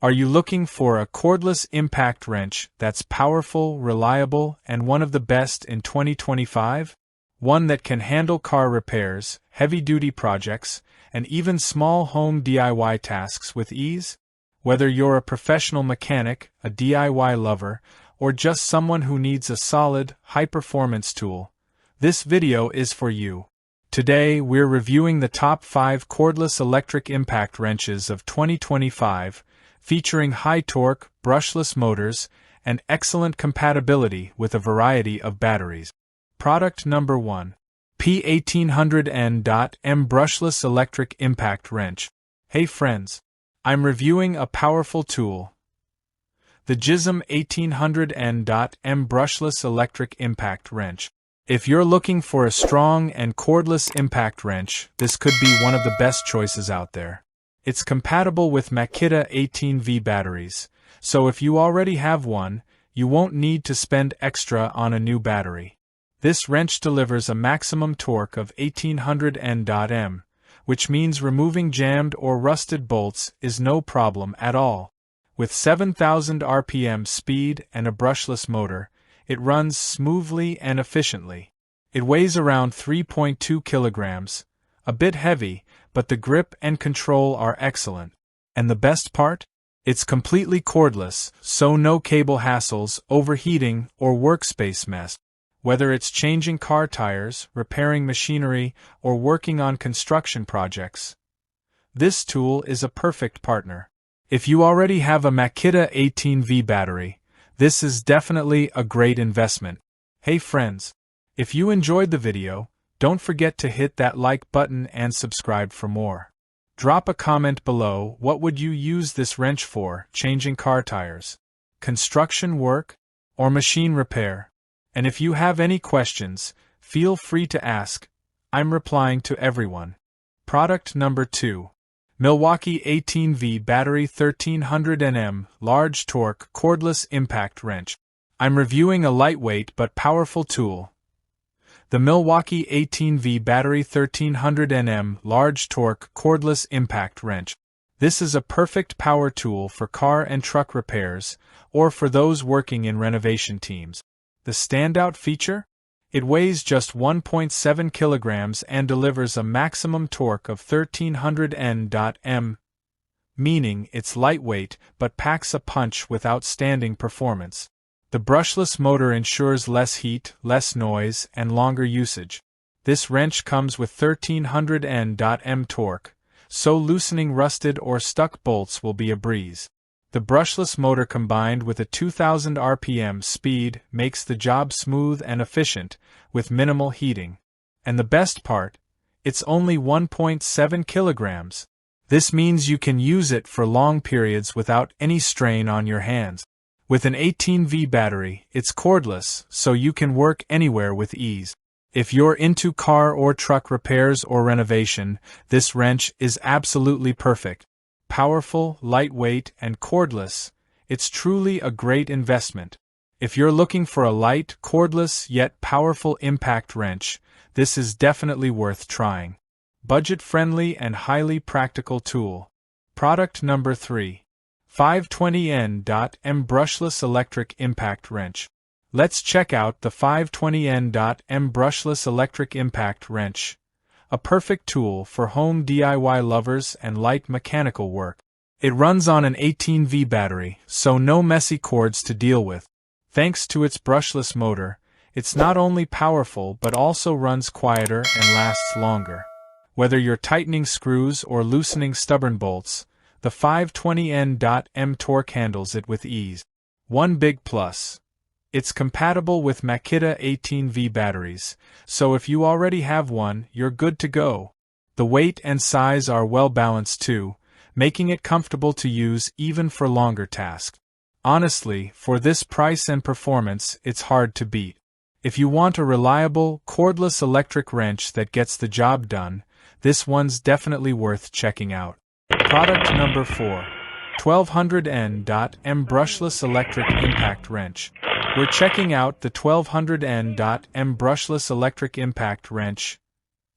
Are you looking for a cordless impact wrench that's powerful, reliable, and one of the best in 2025? One that can handle car repairs, heavy-duty projects, and even small home DIY tasks with ease? Whether you're a professional mechanic, a DIY lover, or just someone who needs a solid, high-performance tool, this video is for you. Today we're reviewing the top 5 cordless electric impact wrenches of 2025, featuring high-torque, brushless motors, and excellent compatibility with a variety of batteries. Product number 1. P1800N.M Brushless Electric Impact Wrench. Hey friends! I'm reviewing a powerful tool. The Gisam 1800N.M Brushless Electric Impact Wrench. If you're looking for a strong and cordless impact wrench, this could be one of the best choices out there. It's compatible with Makita 18V batteries, so if you already have one, you won't need to spend extra on a new battery. This wrench delivers a maximum torque of 1800 N.M, which means removing jammed or rusted bolts is no problem at all. With 7,000 RPM speed and a brushless motor, it runs smoothly and efficiently. It weighs around 3.2 kilograms, a bit heavy, but the grip and control are excellent. And the best part? It's completely cordless, so no cable hassles, overheating, or workspace mess. Whether it's changing car tires, repairing machinery, or working on construction projects, this tool is a perfect partner. If you already have a Makita 18V battery, this is definitely a great investment. Hey friends! If you enjoyed the video, don't forget to hit that like button and subscribe for more. Drop a comment below. What would you use this wrench for? Changing car tires, construction work, or machine repair? And if you have any questions, feel free to ask. I'm replying to everyone. Product number 2. Milwaukee 18V Battery 1300 Nm Large Torque Cordless Impact Wrench. I'm reviewing a lightweight but powerful tool. The Milwaukee 18V Battery 1300 Nm Large Torque Cordless Impact Wrench. This is a perfect power tool for car and truck repairs, or for those working in renovation teams. The standout feature? It weighs just 1.7 kilograms and delivers a maximum torque of 1300 N.M, meaning it's lightweight but packs a punch with outstanding performance. The brushless motor ensures less heat, less noise, and longer usage. This wrench comes with 1300 N.M torque, so loosening rusted or stuck bolts will be a breeze. The brushless motor combined with a 2000 RPM speed makes the job smooth and efficient, with minimal heating. And the best part? It's only 1.7 kilograms. This means you can use it for long periods without any strain on your hands. With an 18V battery, it's cordless, so you can work anywhere with ease. If you're into car or truck repairs or renovation, this wrench is absolutely perfect. Powerful, lightweight, and cordless, it's truly a great investment. If you're looking for a light, cordless, yet powerful impact wrench, this is definitely worth trying. Budget-friendly and highly practical tool. Product number 3. 520N.M Brushless Electric Impact Wrench. Let's check out the 520N.M Brushless Electric Impact Wrench. A perfect tool for home DIY lovers and light mechanical work. It runs on an 18V battery, so no messy cords to deal with. Thanks to its brushless motor, it's not only powerful but also runs quieter and lasts longer. Whether you're tightening screws or loosening stubborn bolts, the 520N.M torque handles it with ease. One big plus: it's compatible with Makita 18V batteries, so if you already have one, you're good to go. The weight and size are well balanced too, making it comfortable to use even for longer tasks. Honestly, for this price and performance, it's hard to beat. If you want a reliable, cordless electric wrench that gets the job done, this one's definitely worth checking out. Product number 4. 1200N.M Brushless Electric Impact Wrench. We're checking out the 1200N.M Brushless Electric Impact Wrench,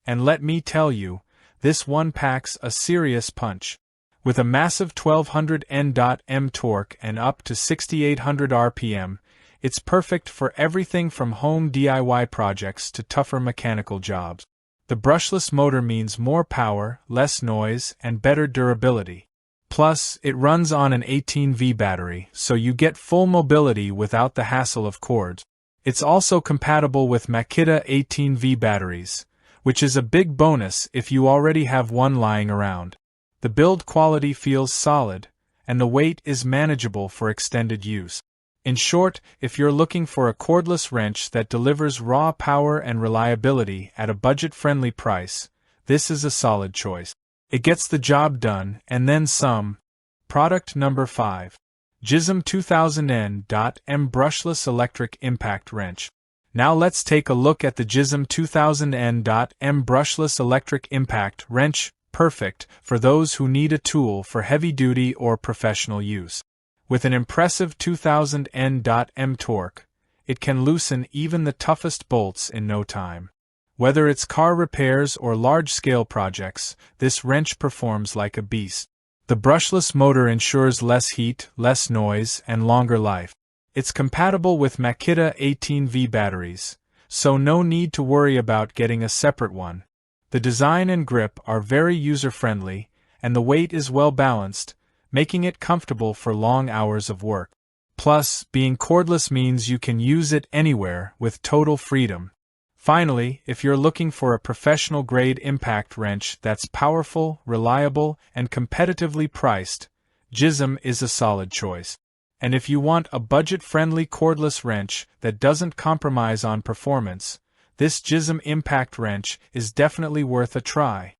and let me tell you, this one packs a serious punch. With a massive 1200 Nm torque and up to 6800 RPM, it's perfect for everything from home DIY projects to tougher mechanical jobs. The brushless motor means more power, less noise, and better durability. Plus, it runs on an 18V battery, so you get full mobility without the hassle of cords. It's also compatible with Makita 18V batteries, which is a big bonus if you already have one lying around. The build quality feels solid, and the weight is manageable for extended use. In short, if you're looking for a cordless wrench that delivers raw power and reliability at a budget-friendly price, this is a solid choice. It gets the job done, and then some. Product number 5. Gisam 2000N.M Brushless Electric Impact Wrench. Now let's take a look at the Gisam 2000N.M Brushless Electric Impact Wrench, perfect for those who need a tool for heavy-duty or professional use. With an impressive 2000 Nm torque, it can loosen even the toughest bolts in no time. Whether it's car repairs or large-scale projects, this wrench performs like a beast. The brushless motor ensures less heat, less noise, and longer life. It's compatible with Makita 18V batteries, so no need to worry about getting a separate one. The design and grip are very user-friendly, and the weight is well-balanced, making it comfortable for long hours of work. Plus, being cordless means you can use it anywhere with total freedom. Finally, if you're looking for a professional-grade impact wrench that's powerful, reliable, and competitively priced, Gisam is a solid choice. And if you want a budget-friendly cordless wrench that doesn't compromise on performance, this Gisam impact wrench is definitely worth a try.